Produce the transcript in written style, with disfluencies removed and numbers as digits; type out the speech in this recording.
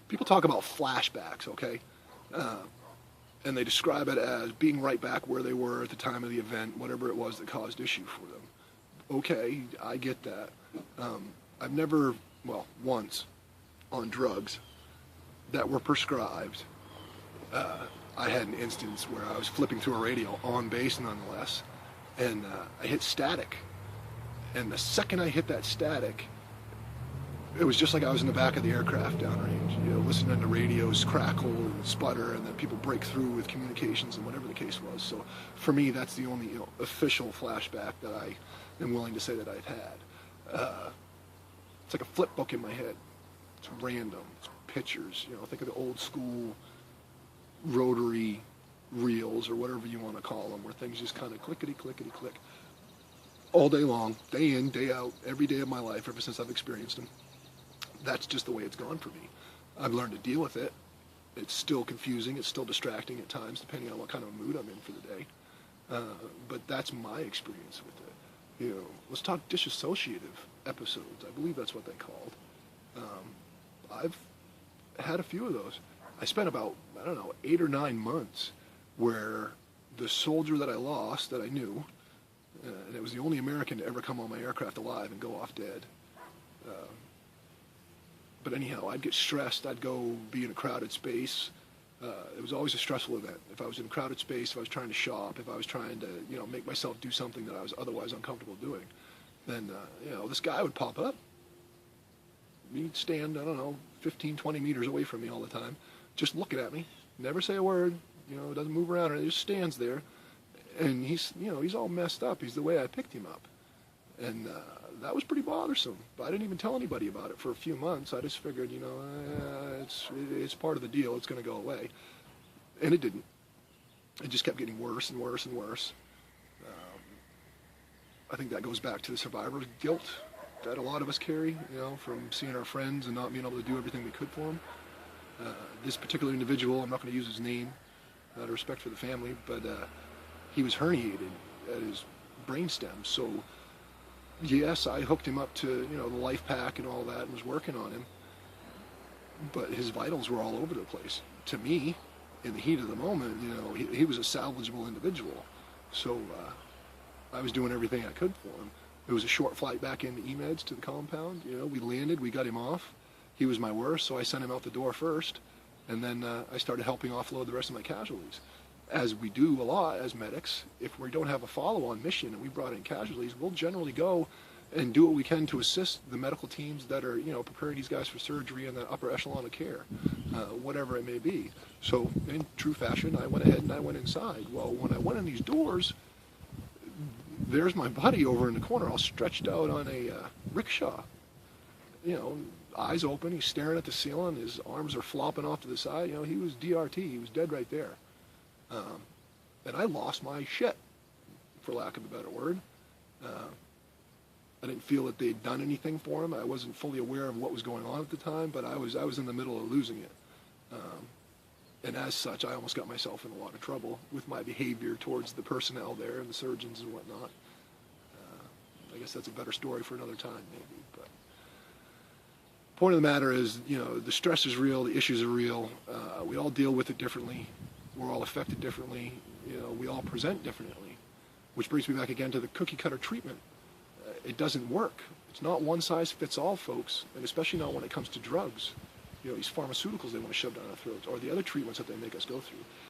People talk about flashbacks, okay? And they describe it as being right back where they were at the time of the event, whatever it was that caused issue for them. Okay, I get that. I've never, well, once, on drugs that were prescribed, I had an instance where I was flipping through a radio, on base nonetheless, and I hit static. And the second I hit that static, it was just like I was in the back of the aircraft downrange, you know, listening to radios crackle and sputter, and then people break through with communications and whatever the case was. So for me, that's the only official flashback that I am willing to say that I've had. It's like a flip book in my head. It's random. It's pictures. You know, think of the old school rotary reels or whatever you want to call them, where things just kind of clickety clickety click all day long, day in, day out, every day of my life, ever since I've experienced them. That's just the way it's gone for me. I've learned to deal with it. It's still confusing. It's still distracting at times, depending on what kind of mood I'm in for the day. But that's my experience with it. You know, let's talk disassociative episodes. I believe that's what they called. I've had a few of those. I spent about, 8 or 9 months where the soldier that I lost, that I knew, and it was the only American to ever come on my aircraft alive and go off dead. But anyhow, I'd get stressed. I'd go be in a crowded space. It was always a stressful event. If I was in a crowded space, if I was trying to shop, if I was trying to, make myself do something that I was otherwise uncomfortable doing, then, this guy would pop up. He'd stand, 15, 20 meters away from me all the time, just looking at me, never say a word, doesn't move around, or he just stands there. And he's all messed up. He's the way I picked him up. And that was pretty bothersome. But I didn't even tell anybody about it for a few months. I just figured, it's part of the deal. It's going to go away. And it didn't. It just kept getting worse and worse and worse. I think that goes back to the survivor's guilt that a lot of us carry, from seeing our friends and not being able to do everything we could for them. This particular individual, I'm not going to use his name, out of respect for the family, but he was herniated at his brainstem. So, yes, I hooked him up to, the life pack and all that and was working on him. But his vitals were all over the place. To me, in the heat of the moment, he was a salvageable individual. So I was doing everything I could for him. It was a short flight back into EMEDS to the compound. We landed, we got him off. He was my worst, so I sent him out the door first. And then I started helping offload the rest of my casualties. As we do a lot as medics, if we don't have a follow-on mission and we brought in casualties, we'll generally go and do what we can to assist the medical teams that are, preparing these guys for surgery in that upper echelon of care, whatever it may be. So in true fashion, I went ahead and I went inside. Well, when I went in these doors, there's my buddy over in the corner, all stretched out on a rickshaw. Eyes open, he's staring at the ceiling, his arms are flopping off to the side. He was DRT, he was dead right there. And I lost my shit, for lack of a better word. I didn't feel that they'd done anything for him. I wasn't fully aware of what was going on at the time, but I was in the middle of losing it. And as such, I almost got myself in a lot of trouble with my behavior towards the personnel there and the surgeons and whatnot. I guess that's a better story for another time, maybe. But point of the matter is, the stress is real, the issues are real. We all deal with it differently. We're all affected differently. We all present differently. Which brings me back again to the cookie cutter treatment. It doesn't work. It's not one size fits all, folks, and especially not when it comes to drugs. These pharmaceuticals they want to shove down our throats, or the other treatments that they make us go through.